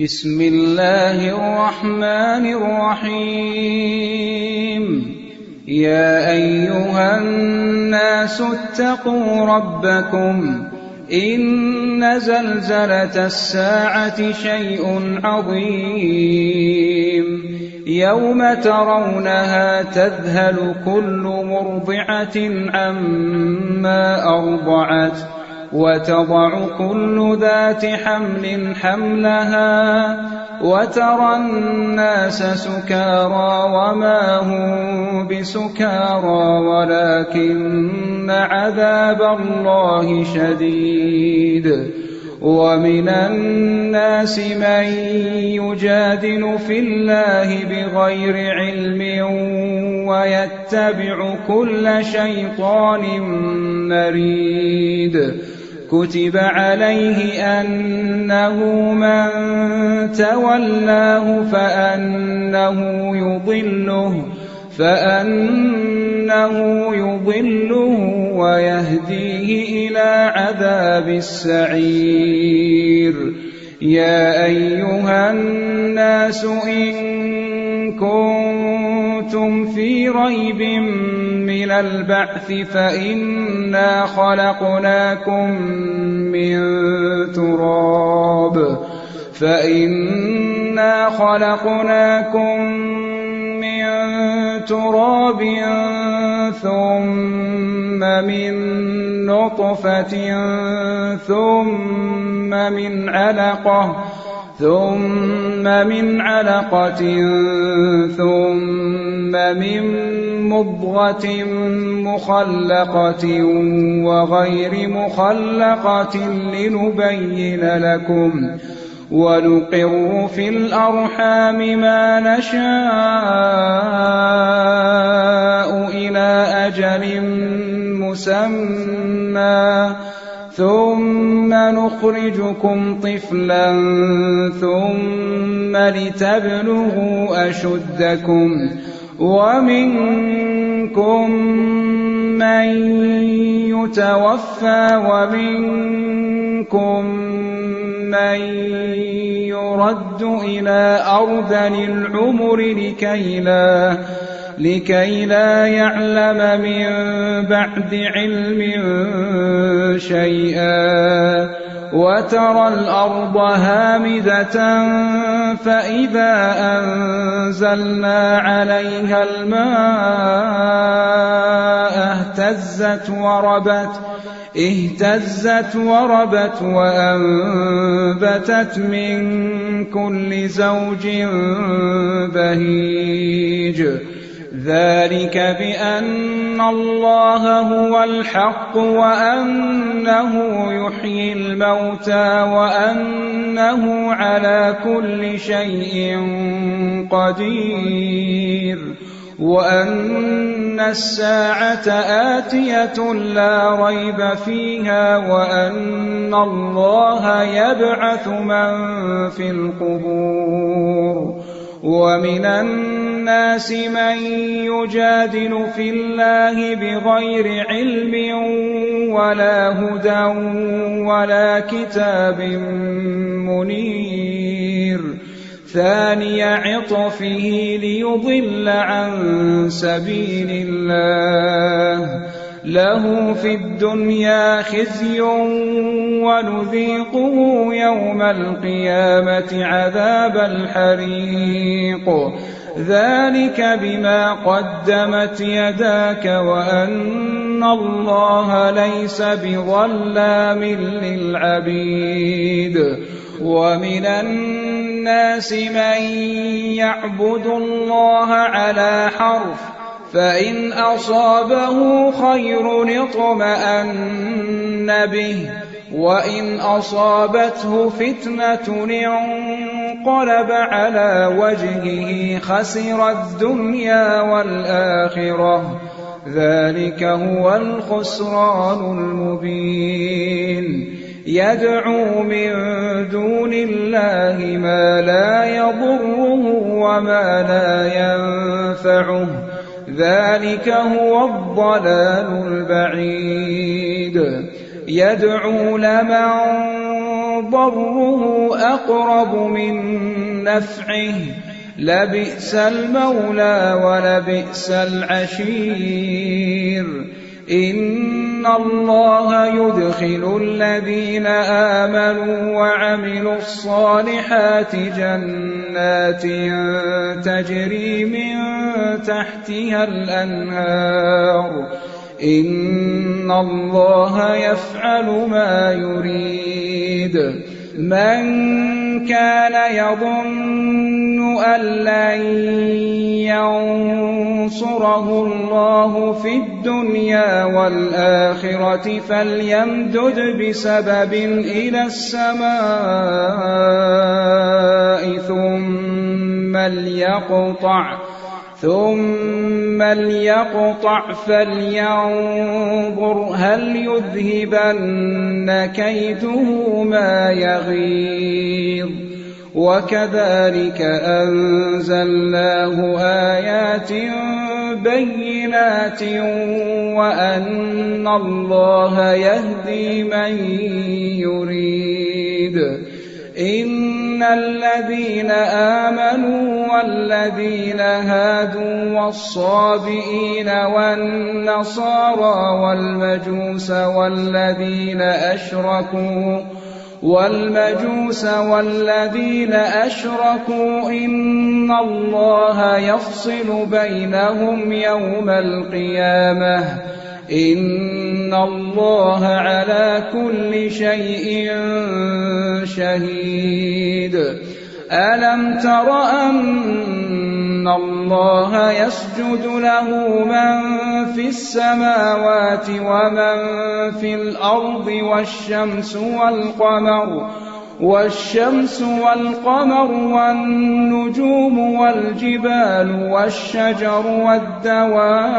بسم الله الرحمن الرحيم يا أيها الناس اتقوا ربكم إن زلزلة الساعة شيء عظيم يوم ترونها تذهل كل مرضعة عما أرضعت وتضع كل ذات حمل حملها وترى الناس سكارى وما هم بسكارى ولكن عذاب الله شديد ومن الناس من يجادل في الله بغير علم ويتبع كل شيطان مريد كتب عليه أنه من تولاه فأنه يضله ويهديه إلى عذاب السعير يا أيها الناس إن كنتم في ريب من البعث فإنا خلقناكم من تراب ثم من نطفة ثم من علقة ثم من مضغة مخلقة وغير مخلقة لنبين لكم ونقر في الأرحام ما نشاء إلى أجل مسمى ثم نخرجكم طفلا ثم لتبلغوا أشدكم ومنكم من يتوفى ومنكم من يرد إلى أرذل العمر لكي لا يعلم من بعد علم شيئا وترى الأرض هامدة فإذا أنزلنا عليها الماء اهتزت وربت وأنبتت من كل زوج بهيج ذلك بأن الله هو الحق وأنه يحيي الموتى وأنه على كل شيء قدير وأن الساعة آتية لا ريب فيها وأن الله يبعث من في القبور ومن الناس من يجادل في الله بغير علم ولا هدى ولا كتاب منير ثاني عطفه ليضل عن سبيل الله له في الدنيا خزي ونذيقه يوم القيامة عذاب الحريق ذلك بما قدمت يداك وأن الله ليس بظلام للعبيد ومن الناس من يعبد الله على حرف فإن أصابه خير اطمأن به وإن أصابته فتنة انقلب على وجهه خسر الدنيا والآخرة ذلك هو الخسران المبين يدعو من دون الله ما لا يضره وما لا ينفعه ذلك هو الضلال البعيد يدعو لمن ضره أقرب من نفعه لبئس المولى ولبئس العشير إن الله يدخل الذين آمنوا وعملوا الصالحات جنات تجري من تحتها الأنهار إن الله يفعل ما يريد من كان يظن أن لن ينصره الله في الدنيا والآخرة فليمدد بسبب إلى السماء ثم ليقطع فلينظر هل يذهبن كيده ما يغيظ وكذلك أنزلناه آيات بينات وأن الله يهدي من يريد إن الذين آمنوا والذين هادوا والصابئين والنصارى والمجوس والذين أشركوا إن الله يفصل بينهم يوم القيامة إن الله على كل شيء شهيد ألم تر أن الله يسجد له من في السماوات ومن في الأرض والشمس والقمر والنجوم والجبال والشجر والدواب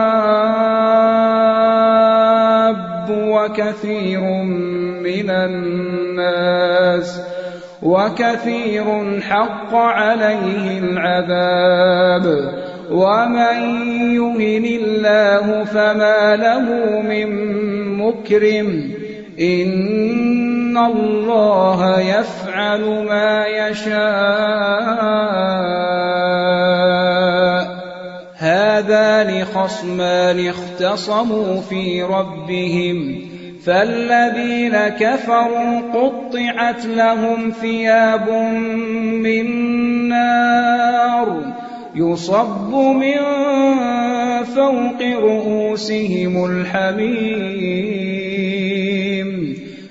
وكثير حق عليه العذاب ومن يهن الله فما له من مكرم إن الله يفعل ما يشاء هذان خصمان اختصموا في ربهم فالذين كفروا قطعت لهم ثياب من نار يصب من فوق رؤوسهم الحميم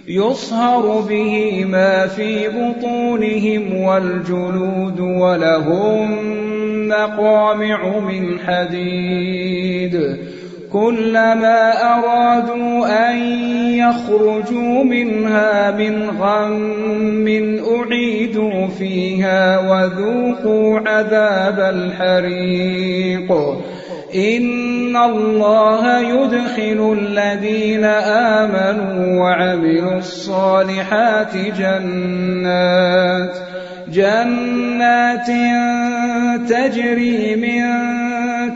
يصهر به ما في بطونهم والجلود ولهم مقامع من حديد كلما أرادوا أن يخرجوا منها من غم أعيدوا فيها وذوقوا عذاب الحريق إن الله يدخل الذين آمنوا وعملوا الصالحات جنات تجري من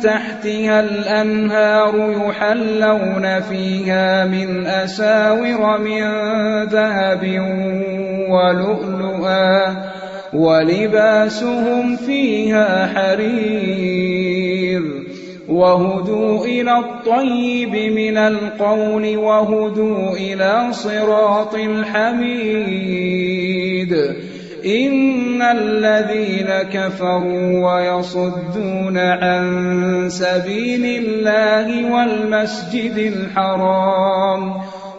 تحتها الأنهار يحلون فيها من أساور من ذهب ولؤلؤا ولباسهم فيها حرير وهدوا إلى الطيب من القول وهدوا إلى صراط الحميد إن الذين كفروا ويصدون عن سبيل الله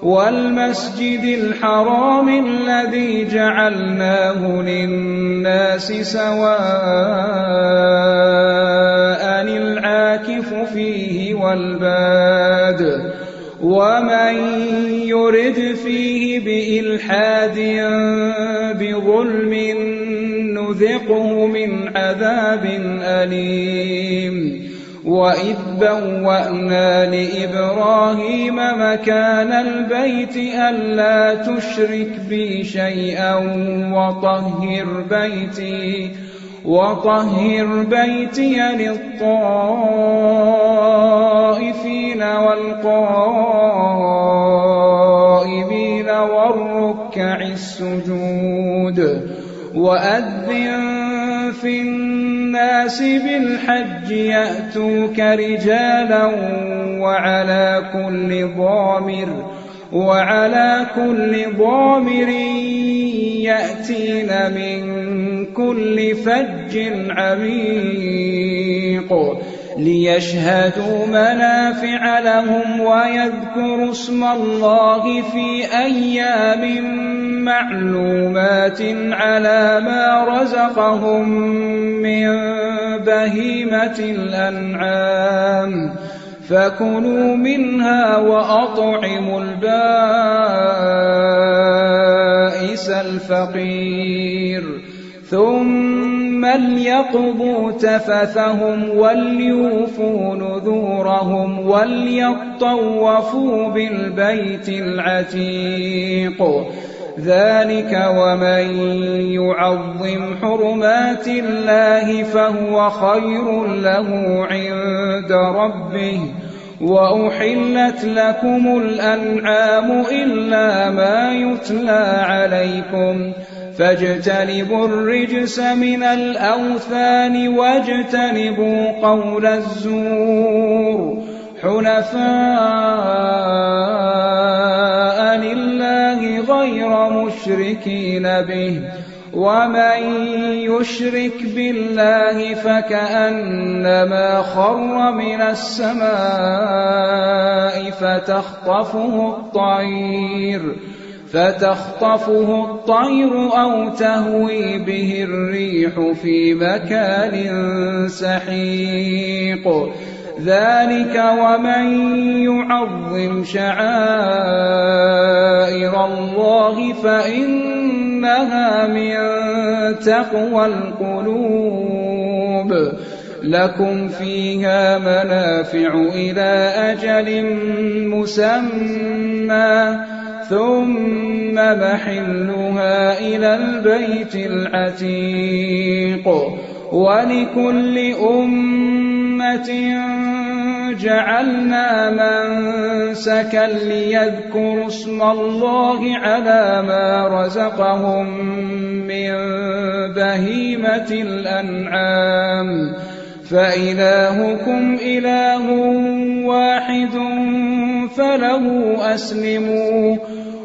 والمسجد الحرام الذي جعلناه للناس سواء العاكف فيه والباد ومن يرد فيه بإلحاد بظلم نذقه من عذاب أليم وإذ بوأنا لإبراهيم مكان البيت ألا تشرك بي شيئا وطهر بيتي للطائفين والقائمين والركع السجود وأذن في الناس بالحج يأتوك رجالا وعلى كل ضامر يأتين من كل فج عميق ليشهدوا منافع لهم ويذكروا اسم الله في أيام معلومات على ما رزقهم من بهيمة الأنعام فكلوا منها وأطعموا البائس الفقير ثم ليقضوا تفثهم وليوفوا نذورهم وليطوفوا بالبيت العتيق ذلك ومن يعظم حرمات الله فهو خير له عند ربه وأحلت لكم الأنعام إلا ما يتلى عليكم فاجتنبوا الرجس من الأوثان واجتنبوا قول الزور حنفاء لله غير مشركين به ومن يشرك بالله فكأنما خر من السماء فتخطفه الطير أو تهوي به الريح في مكان سحيق ذلك ومن يعظم شعائر الله فإنها من تقوى القلوب لكم فيها منافع إلى أجل مسمى ثم محلها إلى البيت العتيق ولكل أمة جعلنا منسكا ليذكروا اسم الله على ما رزقهم من بهيمة الأنعام فإلهكم إله واحد فله أسلموا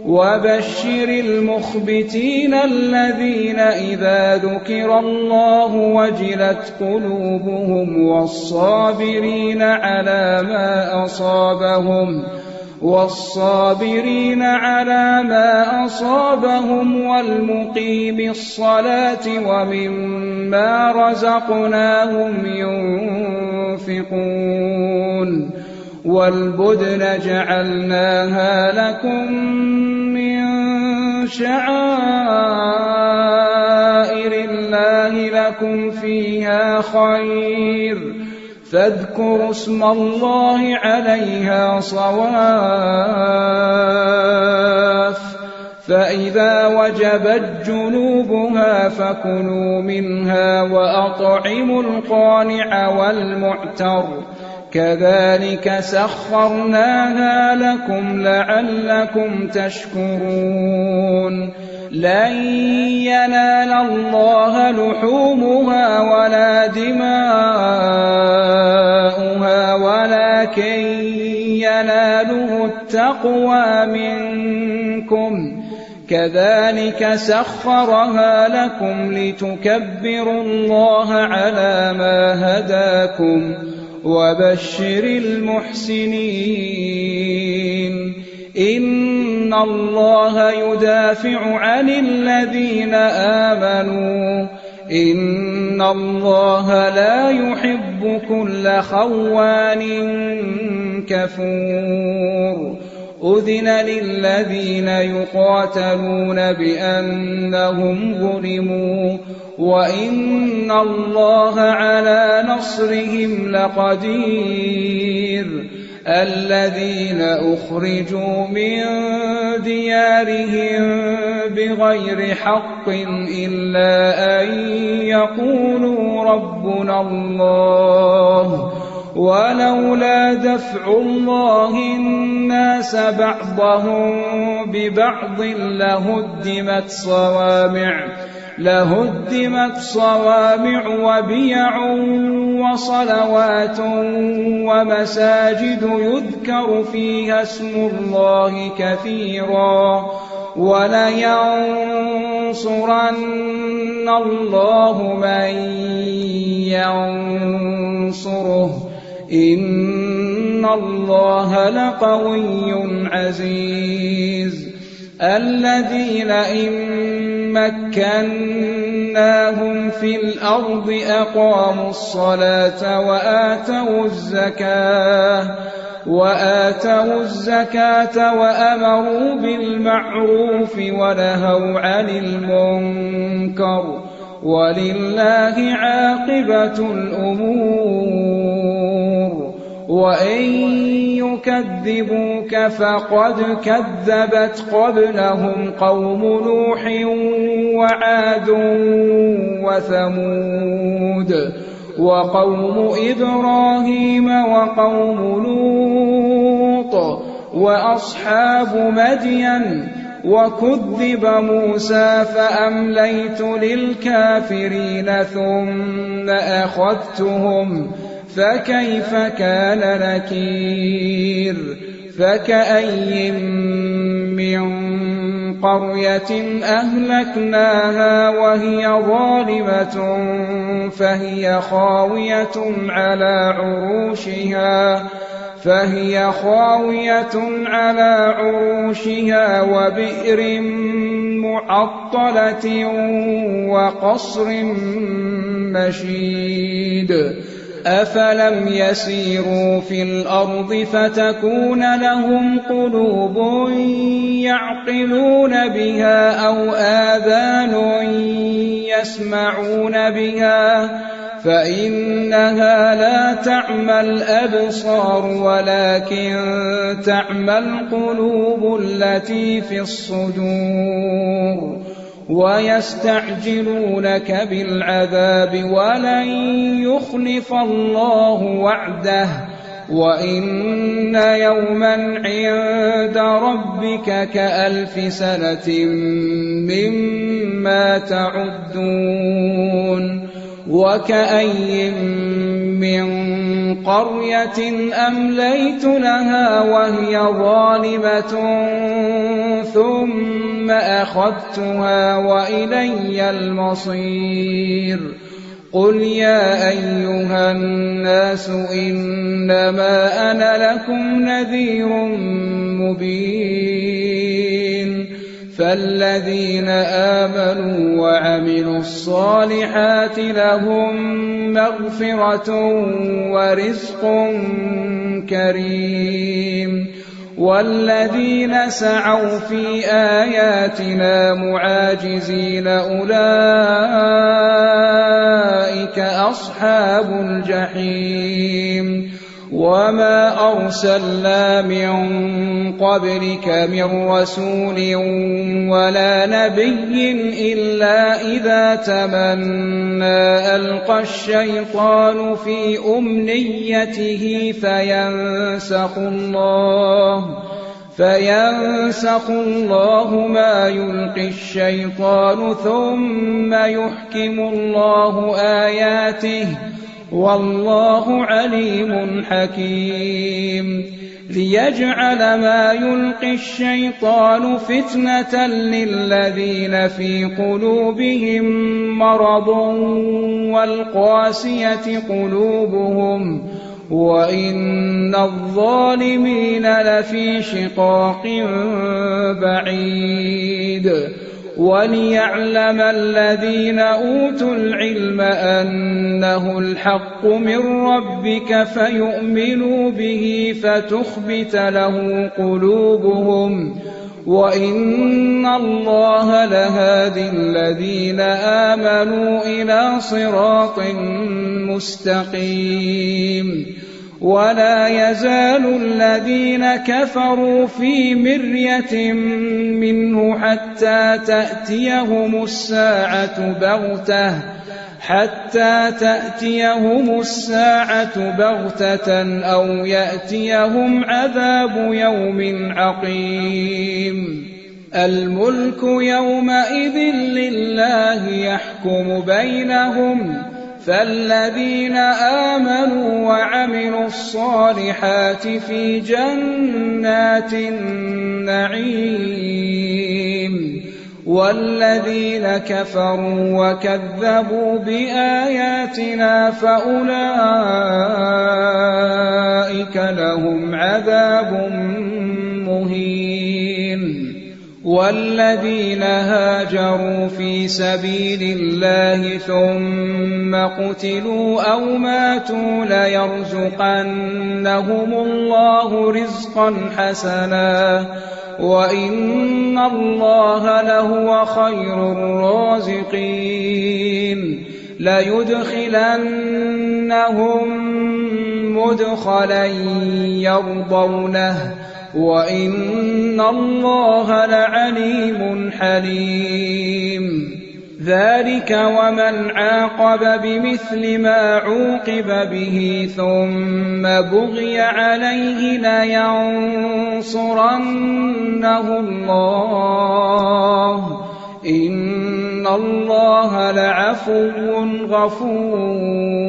وبشر المخبتين الذين إذا ذكر الله وجلت قلوبهم والصابرين على ما أصابهم والمقيم الصلاة ومما رزقناهم ينفقون والبدن جعلناها لكم من شعائر الله لكم فيها خير فاذكروا اسم الله عليها صواف فإذا وجبت جنوبها فكلوا منها وأطعموا القانع والمعتر كذلك سخرناها لكم لعلكم تشكرون لن ينال الله لحومها ولا دماؤها ولكن يناله التقوى منكم كذلك سخرها لكم لتكبروا الله على ما هداكم وبشر المحسنين إن الله يدافع عن الذين آمنوا إن الله لا يحب كل خوان كفور أذن للذين يقاتلون بأنهم ظلموا وإن الله على نصرهم لقدير الذين أخرجوا من ديارهم بغير حق إلا أن يقولوا ربنا الله ولولا دفع الله الناس بعضهم ببعض لهدمت صوامع وبيع وصلوات ومساجد يذكر فيها اسم الله كثيرا ولينصرن الله من ينصره إن الله لقوي عزيز الذين إن مكناهم في الأرض أقاموا الصلاة وآتوا الزكاة وأمروا بالمعروف ونهوا عن المنكر ولله عاقبة الأمور وإن يكذبوك فقد كذبت قبلهم قوم نوح وعاد وثمود وقوم إبراهيم وقوم لوط وأصحاب مدين وكذب موسى فأمليت للكافرين ثم أخذتهم فكيف كان نكير فكأي من قرية أهلكناها وهي ظالمة فهي خاوية على عروشها وبئر معطلة وقصر مشيد أفلم يسيروا في الأرض فتكون لهم قلوب يعقلون بها أو آذان يسمعون بها فإنها لا تعمى الأبصار ولكن تعمى القلوب التي في الصدور ويستعجلونك بالعذاب ولن يخلف الله وعده وإن يوما عند ربك كألف سنة مما تعدون وكأي من قرية أمليت لها وهي ظالمة ثم أخذتها وإلي المصير قل يا أيها الناس إنما أنا لكم نذير مبين فالذين آمنوا وعملوا الصالحات لهم مغفرة ورزق كريم والذين سعوا في آياتنا معاجزين أولئك أصحاب الجحيم وما أرسلنا من قبلك من رسول ولا نبي إلا إذا تمنى ألقى الشيطان في أمنيته فينسخ الله ما يلقي الشيطان ثم يحكم الله آياته والله عليم حكيم ليجعل ما يلقي الشيطان فتنة للذين في قلوبهم مرض والقاسية قلوبهم وإن الظالمين لفي شقاق بعيد وليعلم الذين أوتوا العلم أنه الحق من ربك فيؤمنوا به فتخبت له قلوبهم وإن الله لهادي الذين آمنوا إلى صراط مستقيم ولا يزال الذين كفروا في مرية منه حتى تأتيهم الساعة بغتة حتى تأتيهم الساعة بغتة أو يأتيهم عذاب يوم عقيم الملك يومئذ لله يحكم بينهم فالذين آمنوا وعملوا الصالحات في جنات النعيم والذين كفروا وكذبوا بآياتنا فأولئك لهم عذاب مهين والذين هاجروا في سبيل الله ثم قتلوا أو ماتوا ليرزقنهم الله رزقا حسنا وإن الله لهو خير الرازقين ليدخلنهم مدخلا يرضونه وإن الله لعليم حليم ذلك ومن عاقب بمثل ما عوقب به ثم بغي عليه لينصرنه الله إن الله لعفو غفور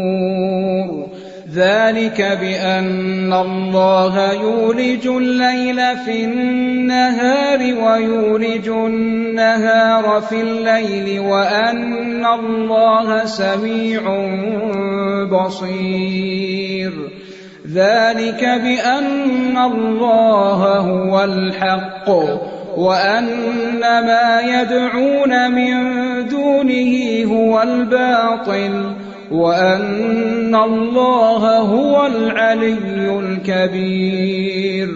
ذلك بأن الله يولج الليل في النهار ويولج النهار في الليل وأن الله سميع بصير ذلك بأن الله هو الحق وأن ما يدعون من دونه هو الباطل وأن الله هو العلي الكبير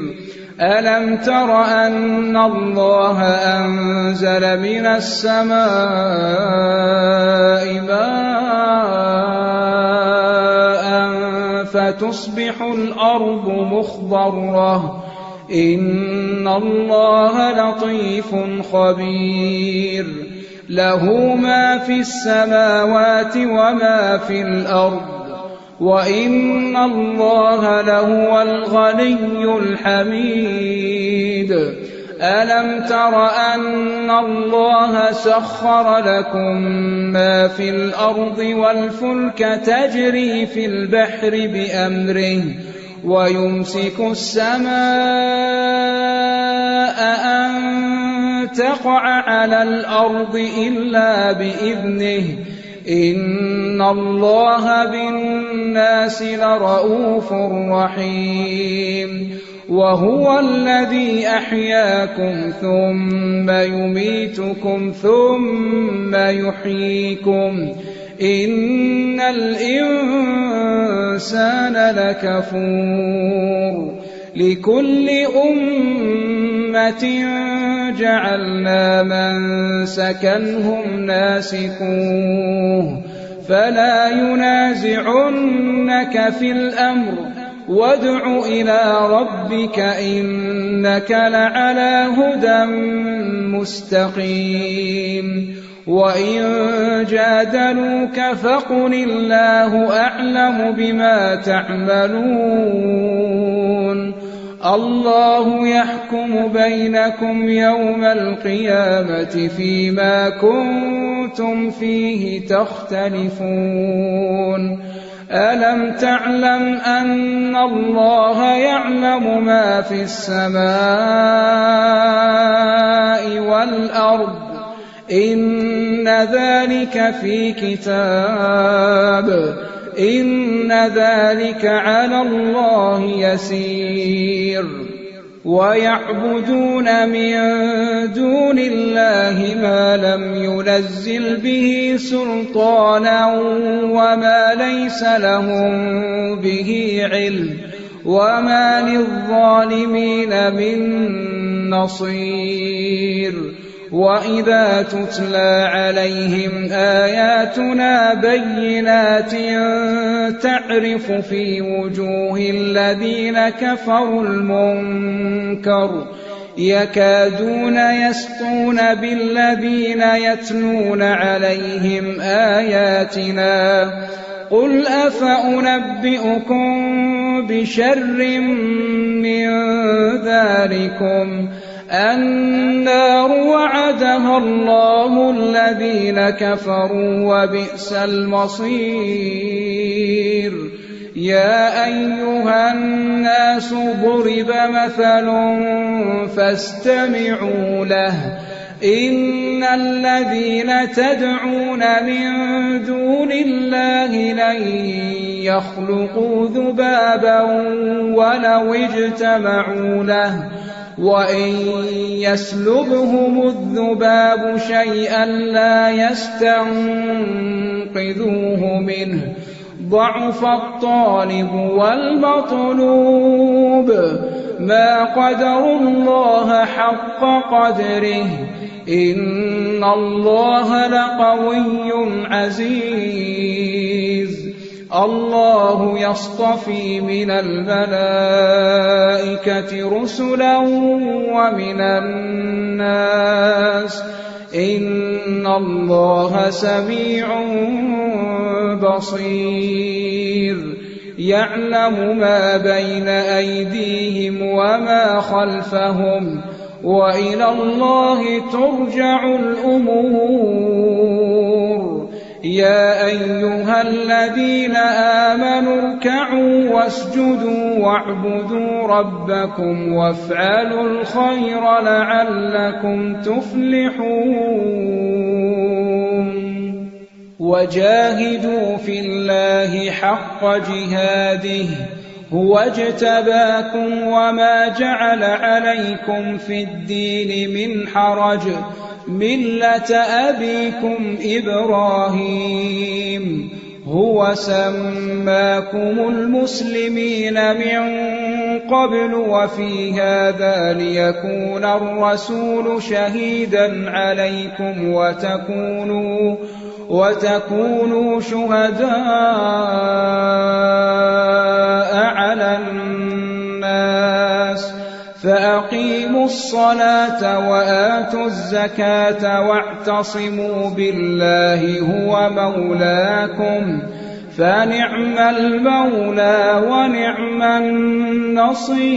ألم تر أن الله أنزل من السماء ماء فتصبح الأرض مخضرة إن الله لطيف خبير له ما في السماوات وما في الأرض وإن الله لهو الغني الحميد ألم تر أن الله سخر لكم ما في الأرض والفلك تجري في البحر بأمره ويمسك السماء أن تقع على الأرض إلا بإذنه إن الله بالناس لرءوف رحيم وهو الذي أحياكم ثم يميتكم ثم يحييكم إن الإنسان لكفور لكل أمة جعلنا منسكا هم ناسكوه فلا ينازعنك في الأمر وادع إلى ربك إنك لعلى هدى مستقيم وإن جادلوك فقل الله أعلم بما تعملون الله يحكم بينكم يوم القيامة فيما كنتم فيه تختلفون ألم تعلم أن الله يعلم ما في السماء والأرض إن ذلك في كتاب إن ذلك على الله يسير ويعبدون من دون الله ما لم ينزل به سلطانا وما ليس لهم به علم وما للظالمين من نصير وإذا تتلى عليهم آياتنا بينات تعرف في وجوه الذين كفروا المنكر يكادون يسطون بالذين يتلون عليهم آياتنا قل أفأنبئكم بشر من ذلكم النار وعدها الله الذين كفروا وبئس المصير يا أيها الناس ضرب مثل فاستمعوا له إن الذين تدعون من دون الله لن يخلقوا ذبابا ولو اجتمعوا له وإن يسلبهم الذباب شيئا لا يستنقذوه منه ضعف الطالب والمطلوب ما قدروا الله حق قدره إن الله لقوي عزيز الله يصطفي من الملائكة رسلا ومن الناس إن الله سميع بصير يعلم ما بين أيديهم وما خلفهم وإلى الله ترجع الأمور يا أيها الذين آمنوا اركعوا واسجدوا واعبدوا ربكم وافعلوا الخير لعلكم تفلحون وجاهدوا في الله حق جهاده هو اجتباكم وما جعل عليكم في الدين من حرج ملة أبيكم إبراهيم هو سماكم المسلمين من قبل وفي هذا ليكون الرسول شهيدا عليكم وتكونوا شهداء على الناس فأقيموا الصلاة وآتوا الزكاة واعتصموا بالله هو مولاكم فنعم المولى ونعم النصير